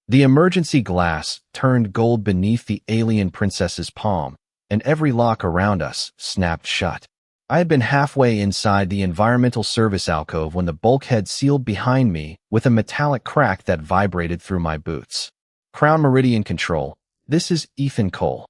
The emergency glass turned gold beneath the alien princess's palm, and every lock around us snapped shut. I had been halfway inside the environmental service alcove when the bulkhead sealed behind me with a metallic crack that vibrated through my boots. Crown Meridian Control, this is Ethan Cole.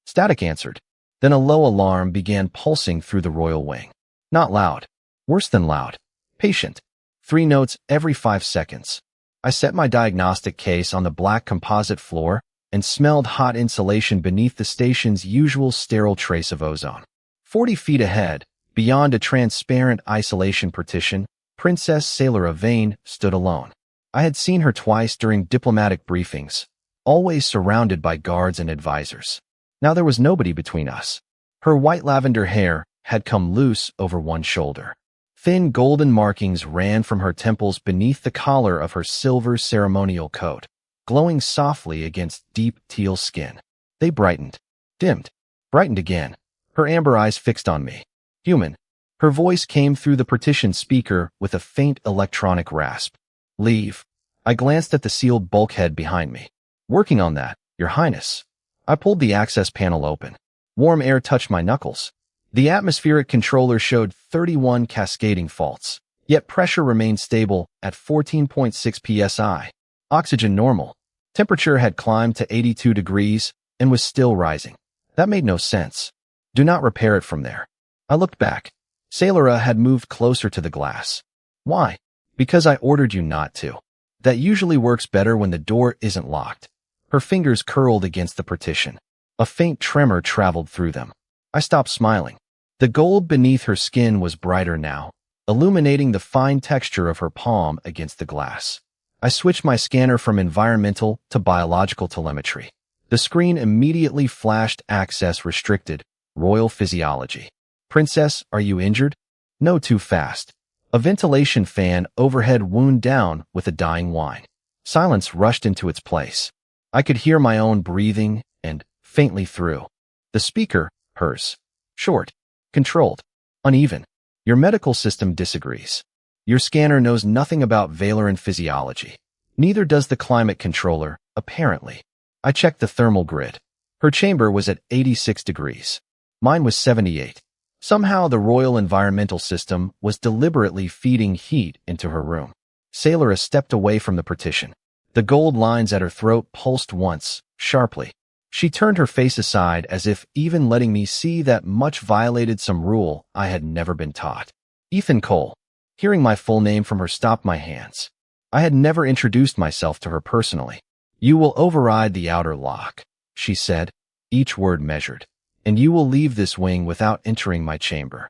Static answered. Then a low alarm began pulsing through the royal wing. Not loud. Worse than loud. Patient. 3 notes every 5 seconds. I set my diagnostic case on the black composite floor and smelled hot insulation beneath the station's usual sterile trace of ozone. 40 feet ahead, beyond a transparent isolation partition, Princess Saelyra Veyn stood alone. I had seen her twice during diplomatic briefings, always surrounded by guards and advisors. Now there was nobody between us. Her white lavender hair had come loose over one shoulder. Thin golden markings ran from her temples beneath the collar of her silver ceremonial coat, glowing softly against deep teal skin. They brightened, dimmed, brightened again. Her amber eyes fixed on me. Human. Her voice came through the partition speaker with a faint electronic rasp. Leave. I glanced at the sealed bulkhead behind me. Working on that, Your Highness. I pulled the access panel open. Warm air touched my knuckles. The atmospheric controller showed 31 cascading faults, yet pressure remained stable at 14.6 psi. Oxygen normal. Temperature had climbed to 82 degrees and was still rising. That made no sense. Do not repair it from there. I looked back. Saelyra had moved closer to the glass. Why? Because I ordered you not to. That usually works better when the door isn't locked. Her fingers curled against the partition. A faint tremor traveled through them. I stopped smiling. The gold beneath her skin was brighter now, illuminating the fine texture of her palm against the glass. I switched my scanner from environmental to biological telemetry. The screen immediately flashed access restricted. Royal physiology. Princess, are you injured? No, too fast. A ventilation fan overhead wound down with a dying whine. Silence rushed into its place. I could hear my own breathing and, faintly through the speaker, hers. Short. Controlled. Uneven. Your medical system disagrees. Your scanner knows nothing about Valeran physiology. Neither does the climate controller, apparently. I checked the thermal grid. Her chamber was at 86 degrees. Mine was 78. Somehow the royal environmental system was deliberately feeding heat into her room. Saelyra stepped away from the partition. The gold lines at her throat pulsed once, sharply. She turned her face aside as if even letting me see that much violated some rule I had never been taught. Ethan Cole. Hearing my full name from her stopped my hands. I had never introduced myself to her personally. You will override the outer lock, she said, each word measured. And you will leave this wing without entering my chamber.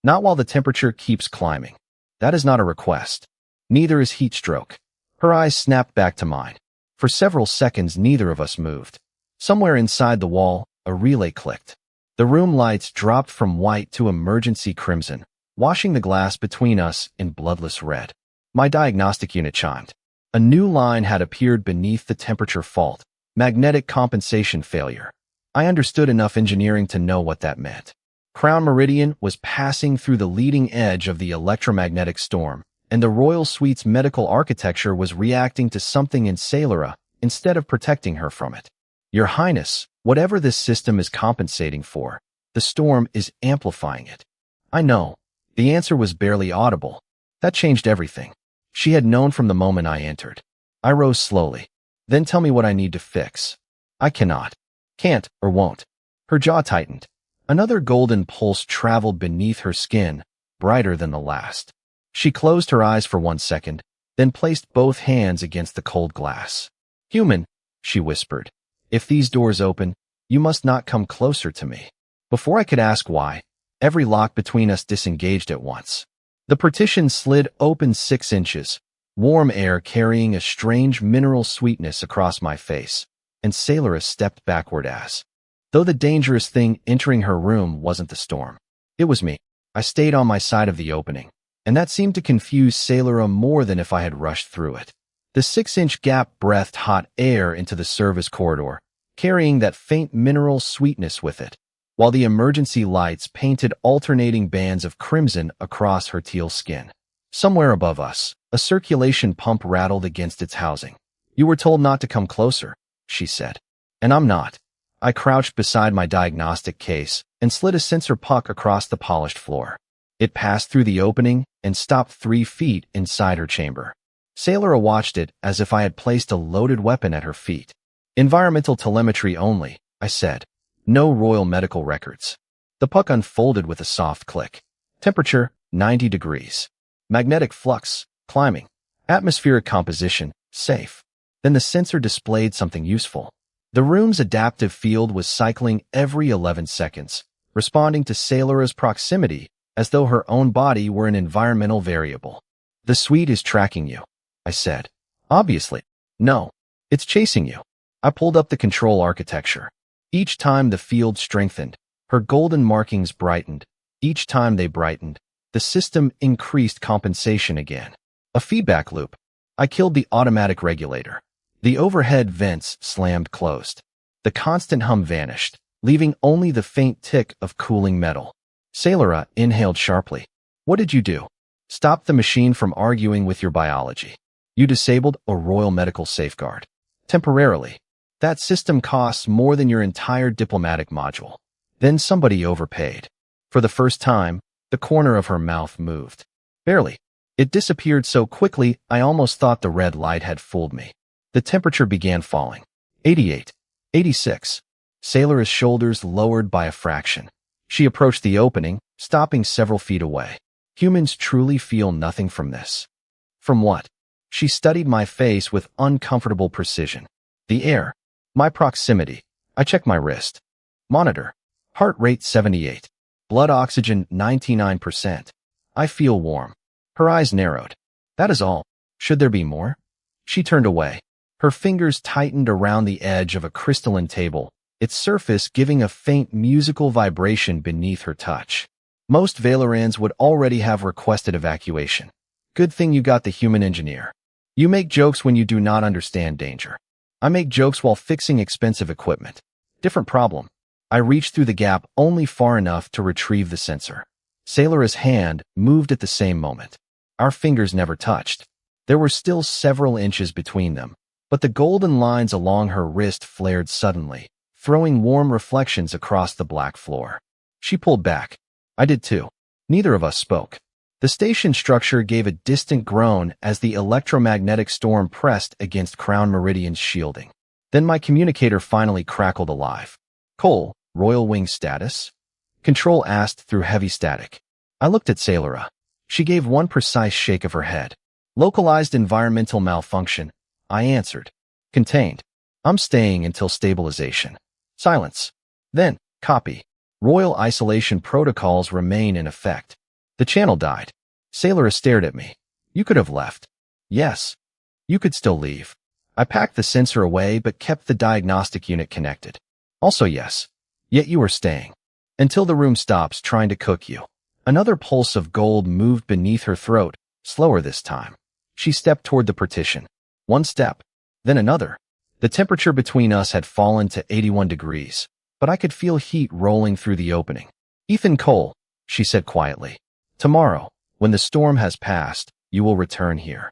Not while the temperature keeps climbing. That is not a request. Neither is heat stroke. Her eyes snapped back to mine. For several seconds neither of us moved. Somewhere inside the wall, a relay clicked. The room lights dropped from white to emergency crimson, washing the glass between us in bloodless red. My diagnostic unit chimed. A new line had appeared beneath the temperature fault. Magnetic compensation failure. I understood enough engineering to know what that meant. Crown Meridian was passing through the leading edge of the electromagnetic storm, and the royal suite's medical architecture was reacting to something in Saelyra instead of protecting her from it. Your Highness, whatever this system is compensating for, the storm is amplifying it. I know. The answer was barely audible. That changed everything. She had known from the moment I entered. I rose slowly. Then tell me what I need to fix. I cannot. Can't or won't. Her jaw tightened. Another golden pulse traveled beneath her skin, brighter than the last. She closed her eyes for 1 second, then placed both hands against the cold glass. Human, she whispered. If these doors open, you must not come closer to me. Before I could ask why, every lock between us disengaged at once. The partition slid open 6 inches, warm air carrying a strange mineral sweetness across my face. And Saelyra stepped backward though the dangerous thing entering her room wasn't the storm. It was me. I stayed on my side of the opening, and that seemed to confuse Saelyra more than if I had rushed through it. The 6-inch gap breathed hot air into the service corridor, carrying that faint mineral sweetness with it, while the emergency lights painted alternating bands of crimson across her teal skin. Somewhere above us, a circulation pump rattled against its housing. You were told not to come closer, she said. And I'm not. I crouched beside my diagnostic case and slid a sensor puck across the polished floor. It passed through the opening and stopped 3 feet inside her chamber. Saelyra watched it as if I had placed a loaded weapon at her feet. Environmental telemetry only, I said. No royal medical records. The puck unfolded with a soft click. Temperature, 90 degrees. Magnetic flux, climbing. Atmospheric composition, safe. Then the sensor displayed something useful. The room's adaptive field was cycling every 11 seconds, responding to Saelyra's proximity as though her own body were an environmental variable. The suite is tracking you, I said. Obviously. No, it's chasing you. I pulled up the control architecture. Each time the field strengthened, her golden markings brightened. Each time they brightened, the system increased compensation again. A feedback loop. I killed the automatic regulator. The overhead vents slammed closed. The constant hum vanished, leaving only the faint tick of cooling metal. Saelyra inhaled sharply. What did you do? Stop the machine from arguing with your biology. You disabled a royal medical safeguard. Temporarily. That system costs more than your entire diplomatic module. Then somebody overpaid. For the first time, the corner of her mouth moved. Barely. It disappeared so quickly I almost thought the red light had fooled me. The temperature began falling. 88. 86. Saelyra's shoulders lowered by a fraction. She approached the opening, stopping several feet away. Humans truly feel nothing from this. From what? She studied my face with uncomfortable precision. The air. My proximity. I checked my wrist. Monitor. Heart rate 78. Blood oxygen 99%. I feel warm. Her eyes narrowed. That is all. Should there be more? She turned away. Her fingers tightened around the edge of a crystalline table, its surface giving a faint musical vibration beneath her touch. Most Valerans would already have requested evacuation. Good thing you got the human engineer. You make jokes when you do not understand danger. I make jokes while fixing expensive equipment. Different problem. I reached through the gap only far enough to retrieve the sensor. Saelyra's hand moved at the same moment. Our fingers never touched. There were still several inches between them, but the golden lines along her wrist flared suddenly, throwing warm reflections across the black floor. She pulled back. I did too. Neither of us spoke. The station structure gave a distant groan as the electromagnetic storm pressed against Crown Meridian's shielding. Then my communicator finally crackled alive. Cole, Royal Wing status? Control asked through heavy static. I looked at Saelyra. She gave one precise shake of her head. Localized environmental malfunction. I answered. Contained. I'm staying until stabilization. Silence. Then, copy. Royal isolation protocols remain in effect. The channel died. Saelyra stared at me. You could have left. Yes. You could still leave. I packed the sensor away but kept the diagnostic unit connected. Also yes. Yet you are staying. Until the room stops trying to cook you. Another pulse of gold moved beneath her throat, slower this time. She stepped toward the partition. One step. Then another. The temperature between us had fallen to 81 degrees, but I could feel heat rolling through the opening. Ethan Cole, she said quietly. Tomorrow, when the storm has passed, you will return here.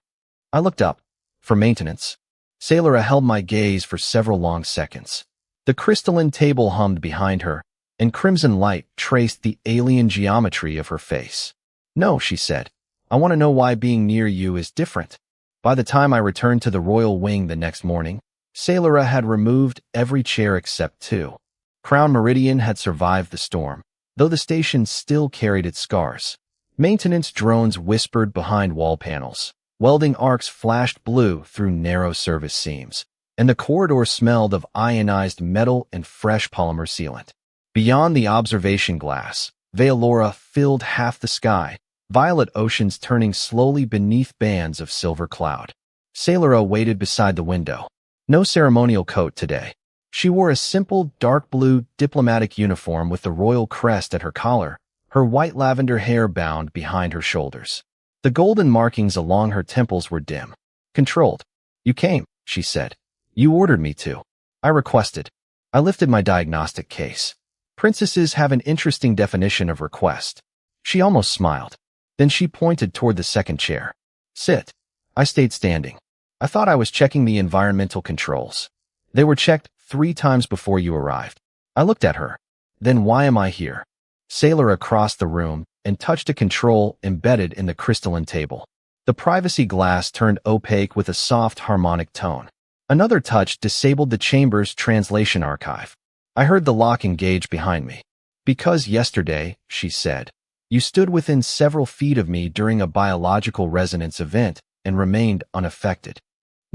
I looked up. For maintenance. Saelyra held my gaze for several long seconds. The crystalline table hummed behind her, and crimson light traced the alien geometry of her face. No, she said. I want to know why being near you is different. By the time I returned to the Royal Wing the next morning, Saelyra had removed every chair except 2. Crown Meridian had survived the storm, though the station still carried its scars. Maintenance drones whispered behind wall panels. Welding arcs flashed blue through narrow service seams, and the corridor smelled of ionized metal and fresh polymer sealant. Beyond the observation glass, Veylora filled half the sky, violet oceans turning slowly beneath bands of silver cloud. Saelyra waited beside the window. No ceremonial coat today. She wore a simple, dark blue diplomatic uniform with the royal crest at her collar, her white lavender hair bound behind her shoulders. The golden markings along her temples were dim. Controlled. You came, she said. You ordered me to. I requested. I lifted my diagnostic case. Princesses have an interesting definition of request. She almost smiled. Then she pointed toward the second chair. Sit. I stayed standing. I thought I was checking the environmental controls. They were checked 3 times before you arrived. I looked at her. Then why am I here? Saelyra crossed the room and touched a control embedded in the crystalline table. The privacy glass turned opaque with a soft harmonic tone. Another touch disabled the chamber's translation archive. I heard the lock engage behind me. Because yesterday, she said, you stood within several feet of me during a biological resonance event and remained unaffected.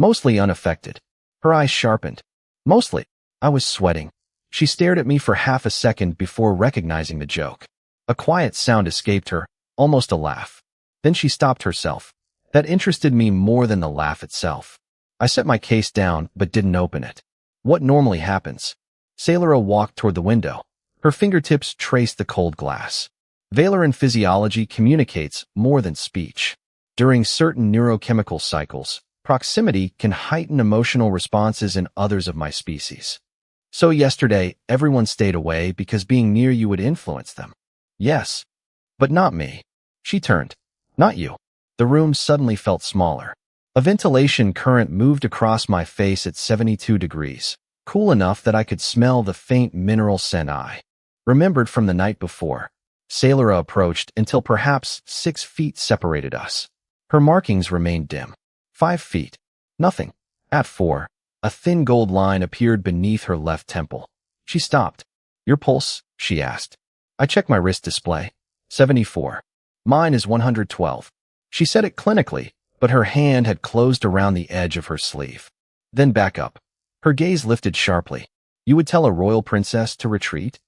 Mostly unaffected. Her eyes sharpened. Mostly. I was sweating. She stared at me for half a second before recognizing the joke. A quiet sound escaped her, almost a laugh. Then she stopped herself. That interested me more than the laugh itself. I set my case down but didn't open it. What normally happens? Saelyra walked toward the window. Her fingertips traced the cold glass. Veyn physiology communicates more than speech. During certain neurochemical cycles, proximity can heighten emotional responses in others of my species. So yesterday, everyone stayed away because being near you would influence them. Yes, but not me. She turned. Not you. The room suddenly felt smaller. A ventilation current moved across my face at 72 degrees, cool enough that I could smell the faint mineral scent I remembered from the night before. Saelyra approached until perhaps 6 feet separated us. Her markings remained dim. 5 feet. Nothing. At 4, a thin gold line appeared beneath her left temple. She stopped. Your pulse? She asked. I checked my wrist display. 74. Mine is 112. She said it clinically, but her hand had closed around the edge of her sleeve. Then back up. Her gaze lifted sharply. You would tell a royal princess to retreat?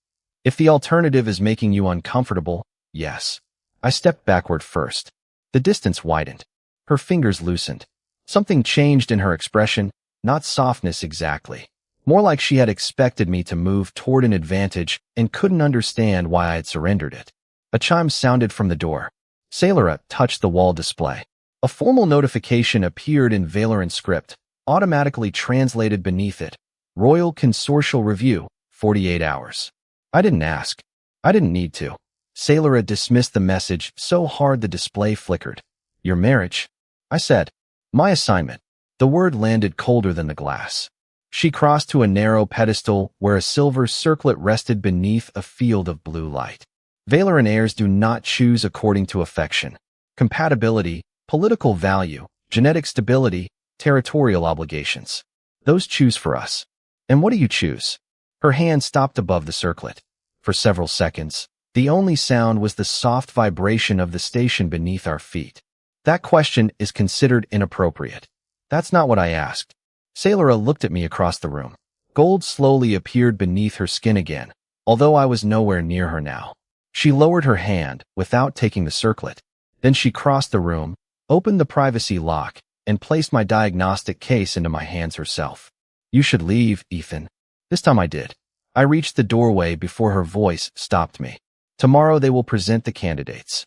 If the alternative is making you uncomfortable, yes. I stepped backward first. The distance widened. Her fingers loosened. Something changed in her expression, not softness exactly. More like she had expected me to move toward an advantage and couldn't understand why I had surrendered it. A chime sounded from the door. Saelyra touched the wall display. A formal notification appeared in Veyn script, automatically translated beneath it. Royal Consortial Review, 48 hours. I didn't ask. I didn't need to. Saelyra dismissed the message so hard the display flickered. Your marriage? I said. My assignment. The word landed colder than the glass. She crossed to a narrow pedestal where a silver circlet rested beneath a field of blue light. Veyn heirs do not choose according to affection, compatibility, political value, genetic stability, territorial obligations. Those choose for us. And what do you choose? Her hand stopped above the circlet. For several seconds, the only sound was the soft vibration of the station beneath our feet. That question is considered inappropriate. That's not what I asked. Saelyra looked at me across the room. Gold slowly appeared beneath her skin again, although I was nowhere near her now. She lowered her hand without taking the circlet. Then she crossed the room, opened the privacy lock, and placed my diagnostic case into my hands herself. You should leave, Ethan. This time I did. I reached the doorway before her voice stopped me. Tomorrow they will present the candidates.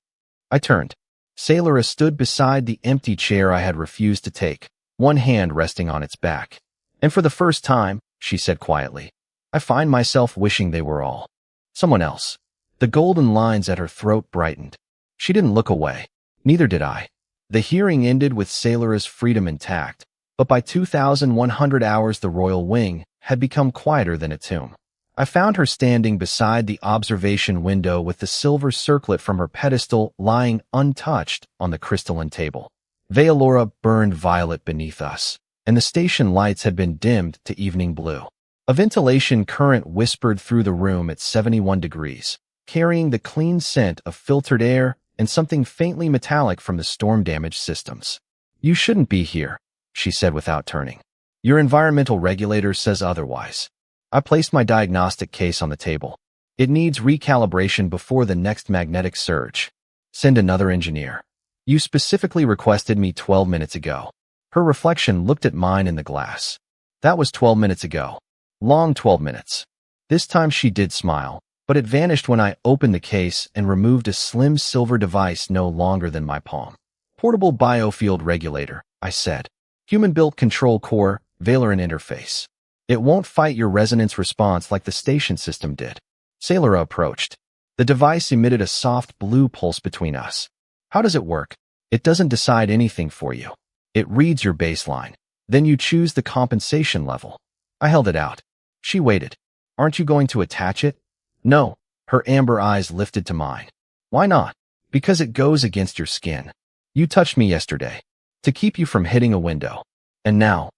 I turned. Saelyra stood beside the empty chair I had refused to take, one hand resting on its back. And for the first time, she said quietly, I find myself wishing they were all someone else. The golden lines at her throat brightened. She didn't look away. Neither did I. The hearing ended with Saelyra's freedom intact, but by 2,100 hours the royal wing had become quieter than a tomb. I found her standing beside the observation window with the silver circlet from her pedestal lying untouched on the crystalline table. Veylora burned violet beneath us, and the station lights had been dimmed to evening blue. A ventilation current whispered through the room at 71 degrees, carrying the clean scent of filtered air and something faintly metallic from the storm-damaged systems. You shouldn't be here, she said without turning. Your environmental regulator says otherwise. I placed my diagnostic case on the table. It needs recalibration before the next magnetic surge. Send another engineer. You specifically requested me 12 minutes ago. Her reflection looked at mine in the glass. That was 12 minutes ago. Long 12 minutes. This time she did smile, but it vanished when I opened the case and removed a slim silver device no longer than my palm. Portable biofield regulator, I said. Human-built control core, Veyn interface. It won't fight your resonance response like the station system did. Saelyra approached. The device emitted a soft blue pulse between us. How does it work? It doesn't decide anything for you. It reads your baseline. Then you choose the compensation level. I held it out. She waited. Aren't you going to attach it? No. Her amber eyes lifted to mine. Why not? Because it goes against your skin. You touched me yesterday. To keep you from hitting a window. And now,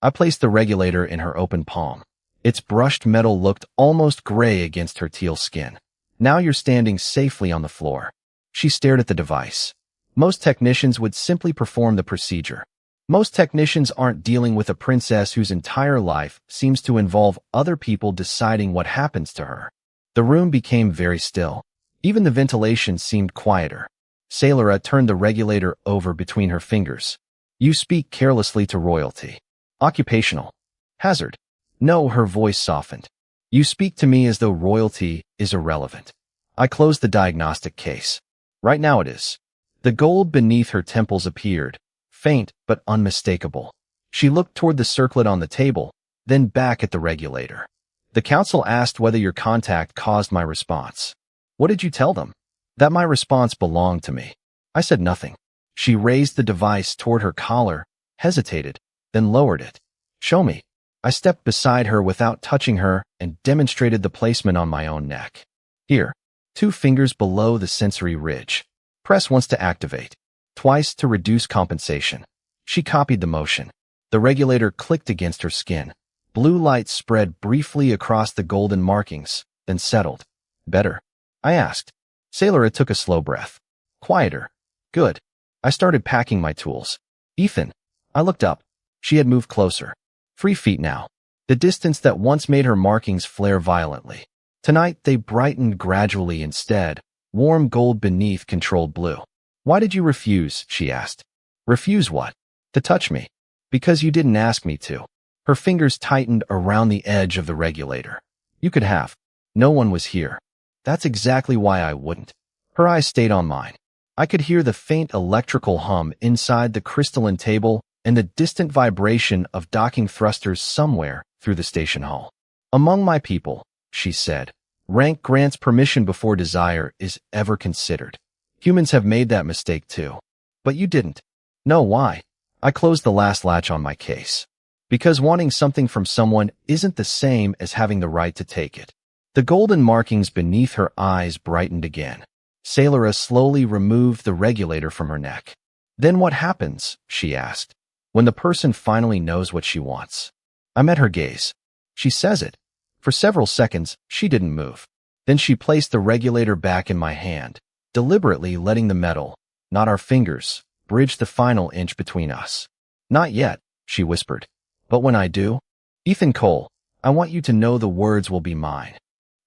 I placed the regulator in her open palm. Its brushed metal looked almost gray against her teal skin. Now you're standing safely on the floor. She stared at the device. Most technicians would simply perform the procedure. Most technicians aren't dealing with a princess whose entire life seems to involve other people deciding what happens to her. The room became very still. Even the ventilation seemed quieter. Saelyra turned the regulator over between her fingers. You speak carelessly to royalty. Occupational hazard. No, her voice softened. You speak to me as though royalty is irrelevant. I closed the diagnostic case. Right now it is. The gold beneath her temples appeared, faint but unmistakable. She looked toward the circlet on the table, then back at the regulator. The council asked whether your contact caused my response. What did you tell them? That my response belonged to me. I said nothing. She raised the device toward her collar, hesitated, then lowered it. Show me. I stepped beside her without touching her and demonstrated the placement on my own neck. Here, 2 fingers below the sensory ridge. Press once to activate, twice to reduce compensation. She copied the motion. The regulator clicked against her skin. Blue light spread briefly across the golden markings, then settled. Better? I asked. Saelyra took a slow breath. Quieter. Good. I started packing my tools. Ethan. I looked up. She had moved closer. 3 feet now. The distance that once made her markings flare violently. Tonight they brightened gradually instead, warm gold beneath controlled blue. Why did you refuse? She asked. Refuse what? To touch me. Because you didn't ask me to. Her fingers tightened around the edge of the regulator. You could have. No one was here. That's exactly why I wouldn't. Her eyes stayed on mine. I could hear the faint electrical hum inside the crystalline table and the distant vibration of docking thrusters somewhere through the station hall. Among my people, she said, rank grants permission before desire is ever considered. Humans have made that mistake too. But you didn't. No, why? I closed the last latch on my case. Because wanting something from someone isn't the same as having the right to take it. The golden markings beneath her eyes brightened again. Saelyra slowly removed the regulator from her neck. Then what happens? She asked. When the person finally knows what she wants. I met her gaze. She says it. For several seconds, she didn't move. Then she placed the regulator back in my hand, deliberately letting the metal, not our fingers, bridge the final inch between us. Not yet, she whispered. But when I do, Ethan Cole, I want you to know the words will be mine.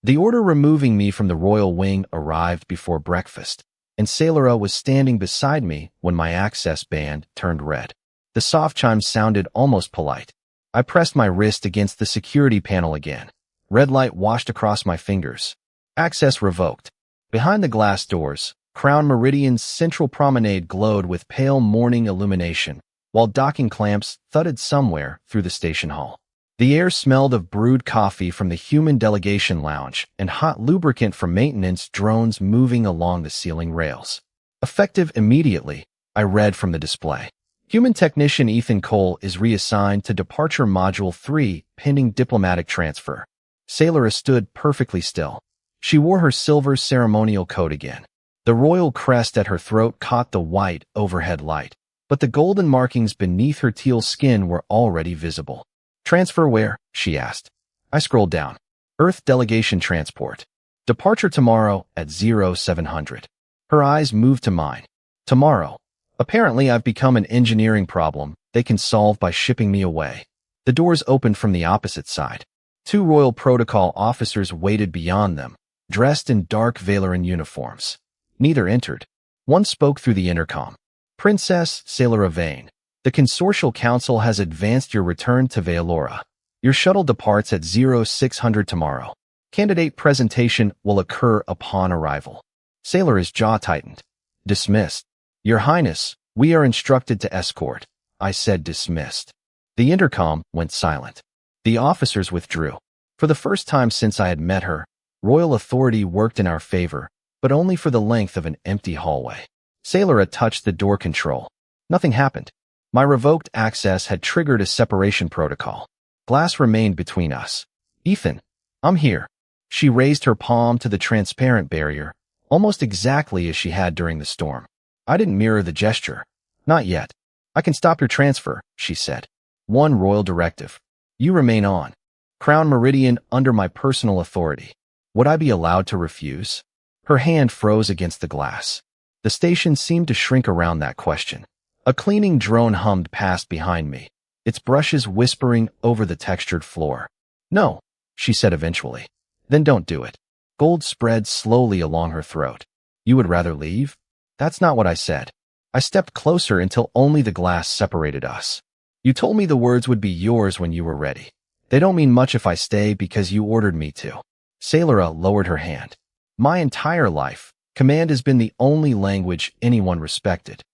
The order removing me from the royal wing arrived before breakfast, and Saelyra was standing beside me when my access band turned red. The soft chime sounded almost polite. I pressed my wrist against the security panel again. Red light washed across my fingers. Access revoked. Behind the glass doors, Crown Meridian's central promenade glowed with pale morning illumination, while docking clamps thudded somewhere through the station hall. The air smelled of brewed coffee from the human delegation lounge and hot lubricant from maintenance drones moving along the ceiling rails. Effective immediately, I read from the display. Human technician Ethan Cole is reassigned to Departure Module 3 pending diplomatic transfer. Saelyra stood perfectly still. She wore her silver ceremonial coat again. The royal crest at her throat caught the white overhead light, but the golden markings beneath her teal skin were already visible. Transfer where? She asked. I scrolled down. Earth Delegation Transport. Departure tomorrow at 0700. Her eyes moved to mine. Tomorrow. Apparently I've become an engineering problem they can solve by shipping me away. The doors opened from the opposite side. 2 royal protocol officers waited beyond them, dressed in dark Valyrian uniforms. Neither entered. One spoke through the intercom. Princess Saelyra Veyn. The Consortial Council has advanced your return to Valyria. Your shuttle departs at 0600 tomorrow. Candidate presentation will occur upon arrival. Saelyra's jaw tightened. Dismissed. Your Highness, we are instructed to escort. I said dismissed. The intercom went silent. The officers withdrew. For the first time since I had met her, royal authority worked in our favor, but only for the length of an empty hallway. Saelyra touched the door control. Nothing happened. My revoked access had triggered a separation protocol. Glass remained between us. Ethan, I'm here. She raised her palm to the transparent barrier, almost exactly as she had during the storm. I didn't mirror the gesture. Not yet. I can stop your transfer, she said. One royal directive. You remain on. Crown Meridian under my personal authority. Would I be allowed to refuse? Her hand froze against the glass. The station seemed to shrink around that question. A cleaning drone hummed past behind me, its brushes whispering over the textured floor. No, she said eventually. Then don't do it. Gold spread slowly along her throat. You would rather leave? That's not what I said. I stepped closer until only the glass separated us. You told me the words would be yours when you were ready. They don't mean much if I stay because you ordered me to. Saelyra lowered her hand. My entire life, command has been the only language anyone respected.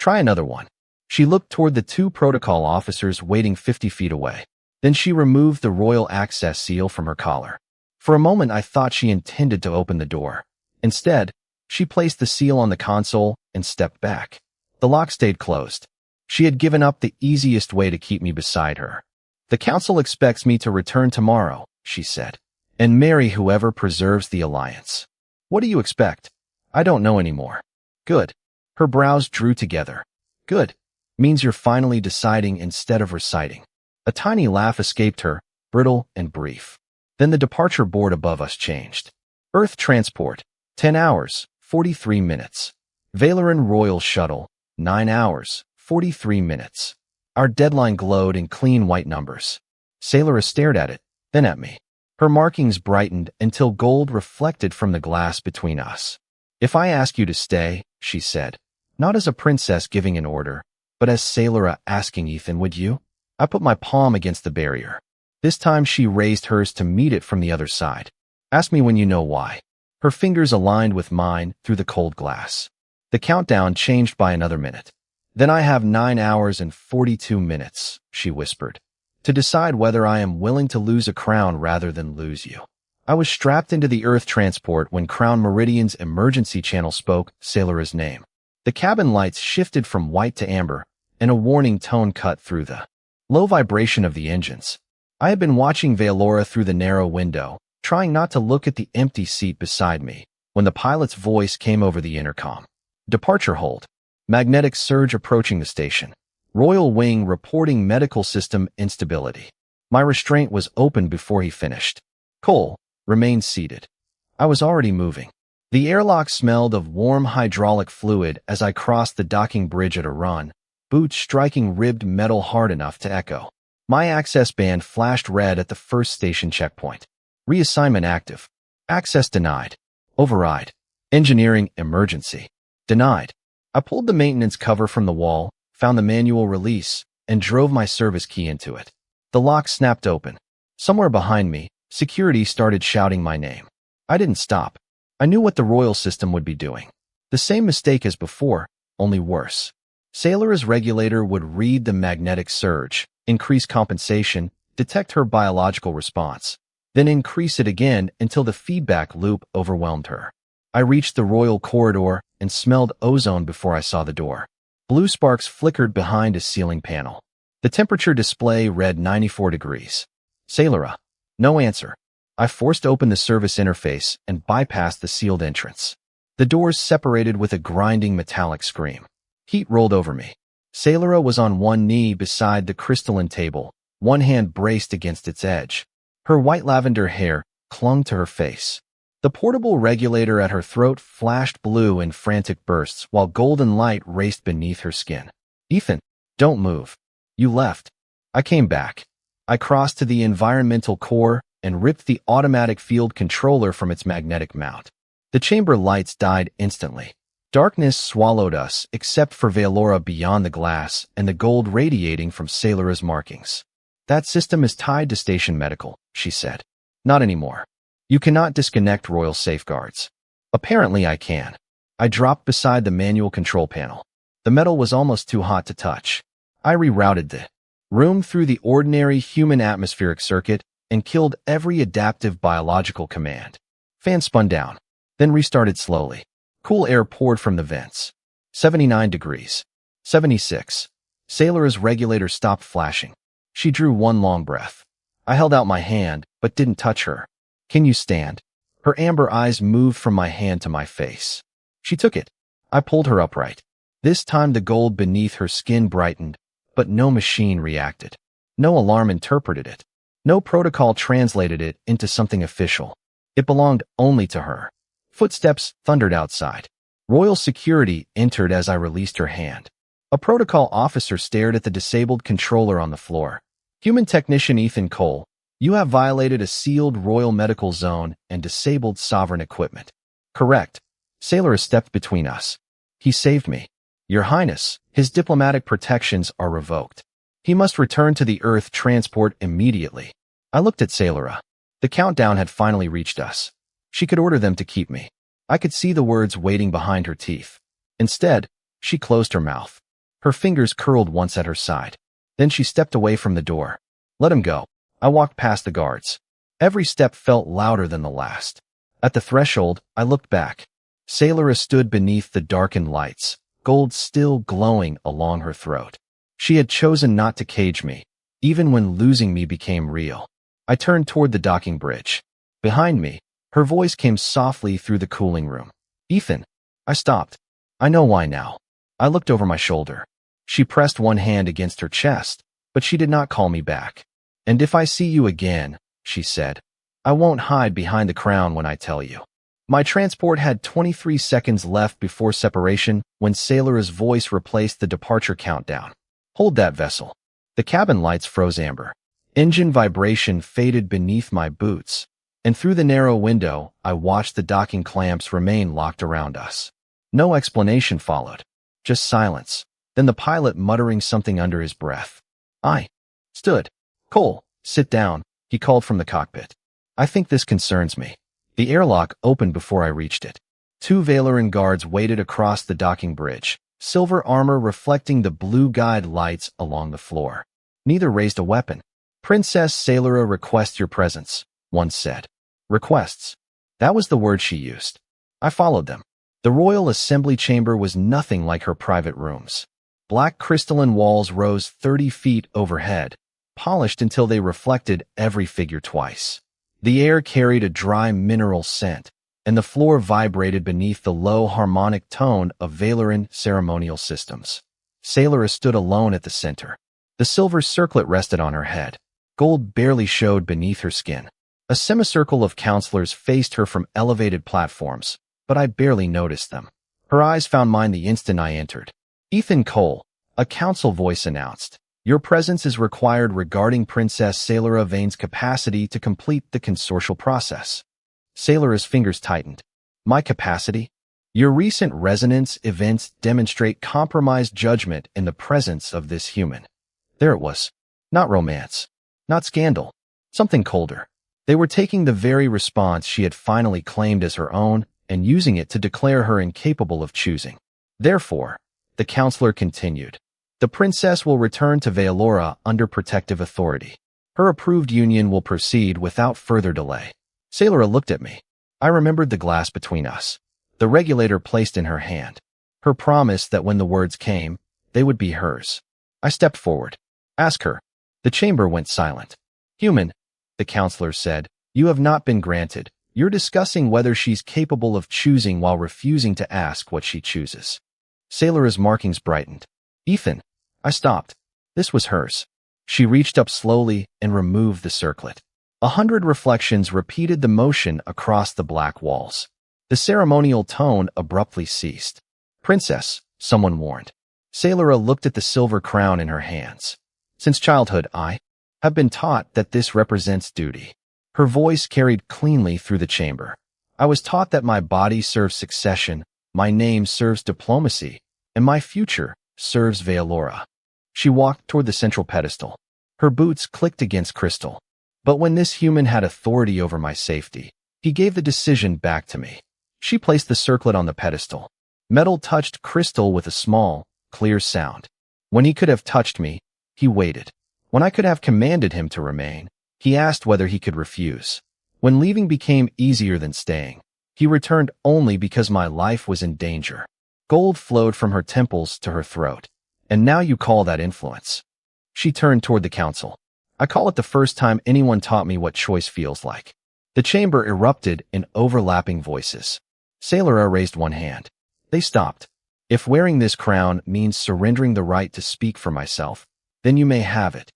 Try another one. She looked toward the two protocol officers waiting 50 feet away. Then she removed the royal access seal from her collar. For a moment, I thought she intended to open the door. Instead, she placed the seal on the console and stepped back. The lock stayed closed. She had given up the easiest way to keep me beside her. The council expects me to return tomorrow, she said, and marry whoever preserves the alliance. What do you expect? I don't know anymore. Good. Her brows drew together. Good. Means you're finally deciding instead of reciting. A tiny laugh escaped her, brittle and brief. Then the departure board above us changed. Earth transport, 10 hours, 43 minutes. Valeran Royal Shuttle, 9 hours, 43 minutes. Our deadline glowed in clean white numbers. Saelyra stared at it, then at me. Her markings brightened until gold reflected from the glass between us. If I ask you to stay, she said, not as a princess giving an order, but as Saelyra asking Ethan, would you? I put my palm against the barrier. This time she raised hers to meet it from the other side. Ask me when you know why. Her fingers aligned with mine through the cold glass. The countdown changed by another minute. Then I have 9 hours and 42 minutes, she whispered, to decide whether I am willing to lose a crown rather than lose you. I was strapped into the Earth transport when Crown Meridian's emergency channel spoke Saelyra's name. The cabin lights shifted from white to amber, and a warning tone cut through the low vibration of the engines. I had been watching Saelyra through the narrow window, trying not to look at the empty seat beside me, when the pilot's voice came over the intercom. Departure hold. Magnetic surge approaching the station. Royal Wing reporting medical system instability. My restraint was open before he finished. Cole remained seated. I was already moving. The airlock smelled of warm hydraulic fluid as I crossed the docking bridge at a run, boots striking ribbed metal hard enough to echo. My access band flashed red at the first station checkpoint. Reassignment active. Access denied. Override. Engineering emergency. Denied. I pulled the maintenance cover from the wall, found the manual release, and drove my service key into it. The lock snapped open. Somewhere behind me, security started shouting my name. I didn't stop. I knew what the royal system would be doing. The same mistake as before, only worse. Saelyra's regulator would read the magnetic surge, increase compensation, detect her biological response, then increase it again until the feedback loop overwhelmed her. I reached the royal corridor and smelled ozone before I saw the door. Blue sparks flickered behind a ceiling panel. The temperature display read 94 degrees. Saelyra. No answer. I forced open the service interface and bypassed the sealed entrance. The doors separated with a grinding metallic scream. Heat rolled over me. Saelyra was on one knee beside the crystalline table, one hand braced against its edge. Her white lavender hair clung to her face. The portable regulator at her throat flashed blue in frantic bursts while golden light raced beneath her skin. Ethan, don't move. You left. I came back. I crossed to the environmental core and ripped the automatic field controller from its magnetic mount. The chamber lights died instantly. Darkness swallowed us except for Saelyra beyond the glass and the gold radiating from Saelyra's markings. That system is tied to station medical, she said. Not anymore. You cannot disconnect royal safeguards. Apparently I can. I dropped beside the manual control panel. The metal was almost too hot to touch. I rerouted the room through the ordinary human atmospheric circuit and killed every adaptive biological command. Fan spun down, then restarted slowly. Cool air poured from the vents. 79 degrees. 76. Saelyra's regulator stopped flashing. She drew one long breath. I held out my hand, but didn't touch her. Can you stand? Her amber eyes moved from my hand to my face. She took it. I pulled her upright. This time the gold beneath her skin brightened, but no machine reacted. No alarm interpreted it. No protocol translated it into something official. It belonged only to her. Footsteps thundered outside. Royal security entered as I released her hand. A protocol officer stared at the disabled controller on the floor. Human technician Ethan Cole, you have violated a sealed royal medical zone and disabled sovereign equipment. Correct. Saelyra stepped between us. He saved me. Your Highness, his diplomatic protections are revoked. He must return to the Earth transport immediately. I looked at Saelyra. The countdown had finally reached us. She could order them to keep me. I could see the words waiting behind her teeth. Instead, she closed her mouth. Her fingers curled once at her side. Then she stepped away from the door. Let him go. I walked past the guards. Every step felt louder than the last. At the threshold, I looked back. Saelyra stood beneath the darkened lights, gold still glowing along her throat. She had chosen not to cage me, even when losing me became real. I turned toward the docking bridge. Behind me, her voice came softly through the cooling room. Ethan. I stopped. I know why now. I looked over my shoulder. She pressed one hand against her chest, but she did not call me back. And if I see you again, she said, I won't hide behind the crown when I tell you. My transport had 23 seconds left before separation when Saelyra's voice replaced the departure countdown. Hold that vessel. The cabin lights froze amber. Engine vibration faded beneath my boots, and through the narrow window, I watched the docking clamps remain locked around us. No explanation followed, just silence, then the pilot muttering something under his breath. I stood. Cole, sit down, he called from the cockpit. I think this concerns me. The airlock opened before I reached it. 2 Valyrian guards waited across the docking bridge, silver armor reflecting the blue guide lights along the floor. Neither raised a weapon. Princess Saelyra requests your presence, one said. Requests. That was the word she used. I followed them. The royal assembly chamber was nothing like her private rooms. Black crystalline walls rose 30 feet overhead, polished until they reflected every figure twice. The air carried a dry mineral scent, and the floor vibrated beneath the low harmonic tone of Valyrian ceremonial systems. Saelyra stood alone at the center. The silver circlet rested on her head. Gold barely showed beneath her skin. A semicircle of counselors faced her from elevated platforms, but I barely noticed them. Her eyes found mine the instant I entered. Ethan Cole, a council voice announced. Your presence is required regarding Princess Saelyra Veyn's capacity to complete the consortial process. Saelyra's fingers tightened. My capacity? Your recent resonance events demonstrate compromised judgment in the presence of this human. There it was. Not romance. Not scandal. Something colder. They were taking the very response she had finally claimed as her own and using it to declare her incapable of choosing. Therefore, the counselor continued, the princess will return to Valyria under protective authority. Her approved union will proceed without further delay. Saelyra looked at me. I remembered the glass between us, the regulator placed in her hand, her promise that when the words came, they would be hers. I stepped forward. Ask her. The chamber went silent. Human, the counselor said, you have not been granted. You're discussing whether she's capable of choosing while refusing to ask what she chooses. Saelyra's markings brightened. Ethan. I stopped. This was hers. She reached up slowly and removed the circlet. 100 reflections repeated the motion across the black walls. The ceremonial tone abruptly ceased. Princess, someone warned. Saelyra looked at the silver crown in her hands. Since childhood, I have been taught that this represents duty. Her voice carried cleanly through the chamber. I was taught that my body serves succession, my name serves diplomacy, and my future serves Valyria. She walked toward the central pedestal. Her boots clicked against crystal. But when this human had authority over my safety, he gave the decision back to me. She placed the circlet on the pedestal. Metal touched crystal with a small, clear sound. When he could have touched me, he waited. When I could have commanded him to remain, he asked whether he could refuse. When leaving became easier than staying, he returned only because my life was in danger. Gold flowed from her temples to her throat, And now you call that influence. She turned toward the council. I call it the first time anyone taught me what choice feels like. The chamber erupted in overlapping voices. Saelyra raised one hand. They stopped. If wearing this crown means surrendering the right to speak for myself, then you may have it.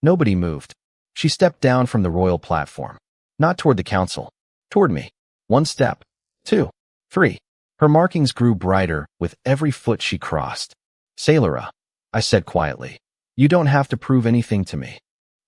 Nobody moved. She stepped down from the royal platform. Not toward the council. Toward me. 1 step. 2. 3. Her markings grew brighter with every foot she crossed. Saelyra, I said quietly, you don't have to prove anything to me.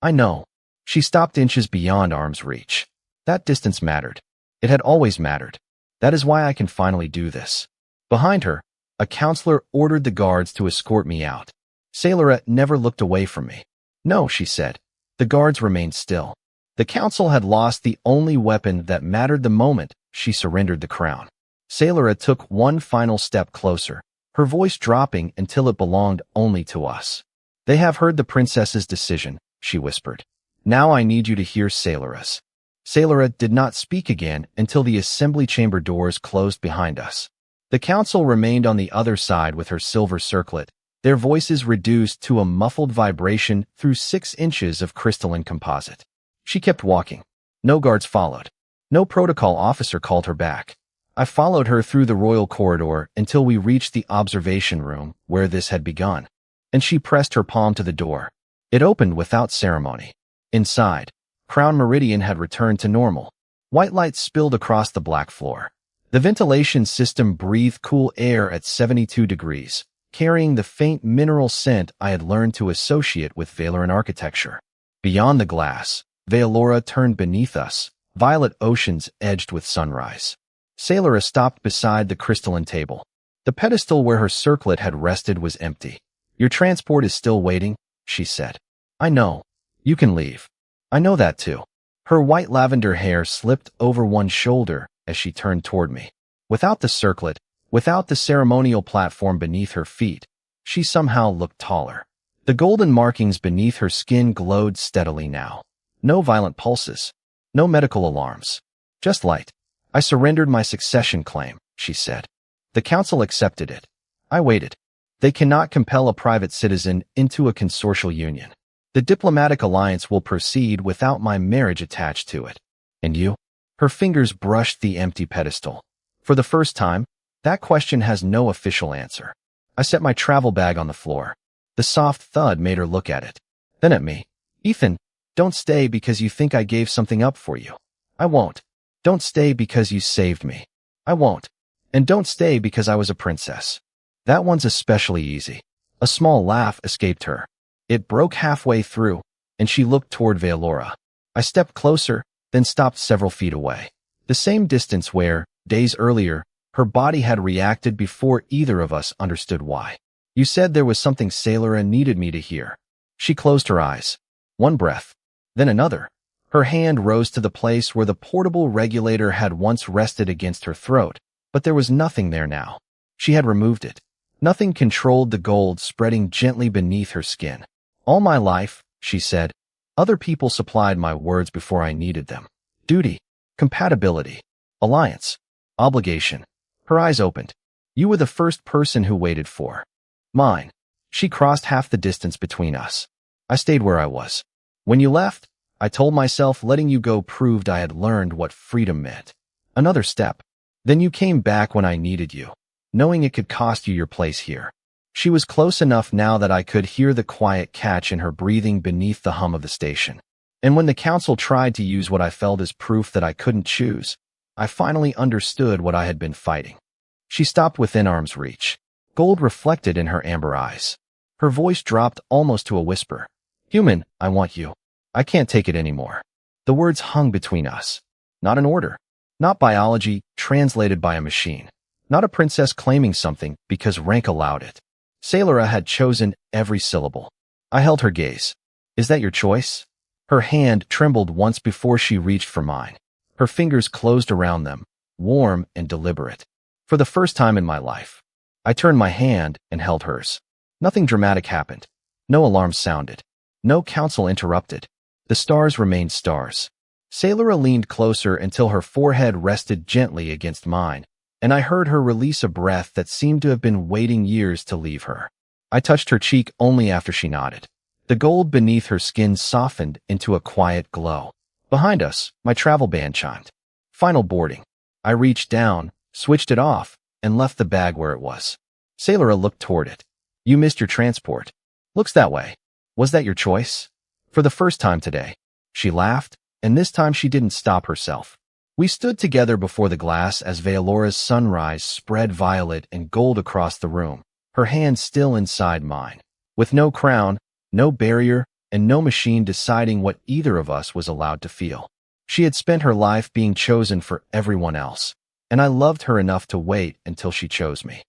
I know. She stopped inches beyond arm's reach. That distance mattered. It had always mattered. That is why I can finally do this. Behind her, a counselor ordered the guards to escort me out. Saelyra never looked away from me. No, she said. The guards remained still. The council had lost the only weapon that mattered the moment she surrendered the crown. Saelyra took one final step closer, her voice dropping until it belonged only to us. They have heard the princess's decision, she whispered. Now I need you to hear Saelyra's. Saelyra did not speak again until the assembly chamber doors closed behind us. The council remained on the other side with her silver circlet, their voices reduced to a muffled vibration through 6 inches of crystalline composite. She kept walking. No guards followed. No protocol officer called her back. I followed her through the royal corridor until we reached the observation room where this had begun, and she pressed her palm to the door. It opened without ceremony. Inside, Crown Meridian had returned to normal. White light spilled across the black floor. The ventilation system breathed cool air at 72 degrees, carrying the faint mineral scent I had learned to associate with Valoran architecture. Beyond the glass, Veylora turned beneath us, violet oceans edged with sunrise. Saelyra stopped beside the crystalline table. The pedestal where her circlet had rested was empty. Your transport is still waiting, she said. I know. You can leave. I know that too. Her white lavender hair slipped over one shoulder as she turned toward me. Without the circlet, without the ceremonial platform beneath her feet, she somehow looked taller. The golden markings beneath her skin glowed steadily now. No violent pulses. No medical alarms. Just light. I surrendered my succession claim, she said. The council accepted it. I waited. They cannot compel a private citizen into a consortial union. The diplomatic alliance will proceed without my marriage attached to it. And you? Her fingers brushed the empty pedestal. For the first time, that question has no official answer. I set my travel bag on the floor. The soft thud made her look at it. Then at me. Ethan, don't stay because you think I gave something up for you. I won't. Don't stay because you saved me. I won't. And don't stay because I was a princess. That one's especially easy. A small laugh escaped her. It broke halfway through, and she looked toward Veylora. I stepped closer, then stopped several feet away. The same distance where, days earlier, her body had reacted before either of us understood why. You said there was something Saelyra needed me to hear. She closed her eyes. One breath, then another. Her hand rose to the place where the portable regulator had once rested against her throat, but there was nothing there now. She had removed it. Nothing controlled the gold spreading gently beneath her skin. All my life, she said, other people supplied my words before I needed them. Duty, compatibility, alliance, obligation. Her eyes opened. You were the first person who waited for mine. She crossed half the distance between us. I stayed where I was. When you left, I told myself letting you go proved I had learned what freedom meant. Another step. Then you came back when I needed you, knowing it could cost you your place here. She was close enough now that I could hear the quiet catch in her breathing beneath the hum of the station. And when the council tried to use what I felt as proof that I couldn't choose, I finally understood what I had been fighting. She stopped within arm's reach. Gold reflected in her amber eyes. Her voice dropped almost to a whisper. Human, I want you. I can't take it anymore. The words hung between us. Not an order. Not biology translated by a machine. Not a princess claiming something because rank allowed it. Saelyra had chosen every syllable. I held her gaze. Is that your choice? Her hand trembled once before she reached for mine. Her fingers closed around them, warm and deliberate. For the first time in my life, I turned my hand and held hers. Nothing dramatic happened. No alarms sounded. No council interrupted. The stars remained stars. Saelyra leaned closer until her forehead rested gently against mine, and I heard her release a breath that seemed to have been waiting years to leave her. I touched her cheek only after she nodded. The gold beneath her skin softened into a quiet glow. Behind us, my travel band chimed. Final boarding. I reached down, switched it off, and left the bag where it was. Saelyra looked toward it. You missed your transport. Looks that way. Was that your choice? For the first time today. She laughed, and this time she didn't stop herself. We stood together before the glass as Velora's sunrise spread violet and gold across the room, her hand still inside mine. With no crown, no barrier, and no machine deciding what either of us was allowed to feel. She had spent her life being chosen for everyone else, and I loved her enough to wait until she chose me.